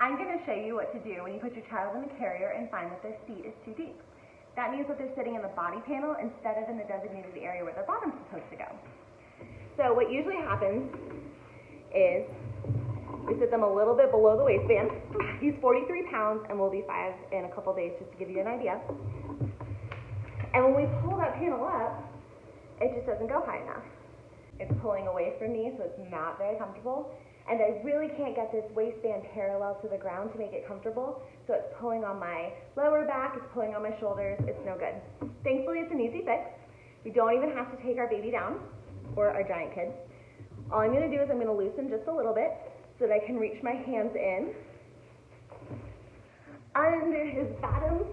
I'm going to show you what to do when you put your child in the carrier and find that their seat is too deep. That means that they're sitting in the body panel instead of in the designated area where their bottom's supposed to go. So what usually happens is we sit them a little bit below the waistband. He's 43 pounds and will be 5 in a couple days, just to give you an idea. And when we pull that panel up, it just doesn't go high enough. It's pulling away from me, so it's not very comfortable. And I really can't get this waistband parallel to the ground to make it comfortable, so it's pulling on my lower back, it's pulling on my shoulders, it's no good. Thankfully, it's an easy fix. We don't even have to take our baby down, or our giant kid. All I'm going to do is I'm going to loosen just a little bit so that I can reach my hands in under his bottoms,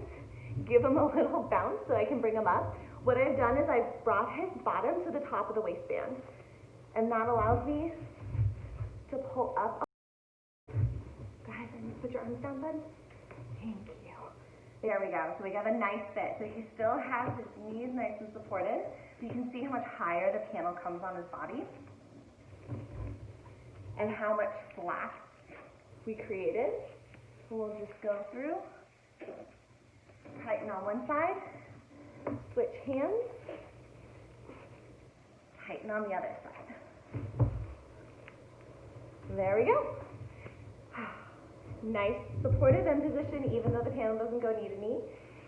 give him a little bounce so I can bring him up. What I've done is I've brought his bottom to the top of the waistband, and that allows me to pull up. Go ahead and put your arms down, bud. Thank you. There we go. So we have a nice fit. So he still has his knees nice and supported. You can see how much higher the panel comes on his body and how much slack we created. So we'll just go through, tighten on one side, switch hands, tighten on the other side. There we go. Nice supportive end position, even though the panel doesn't go knee to knee.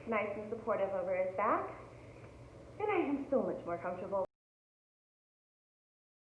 Nice and supportive over his back. And I am so much more comfortable.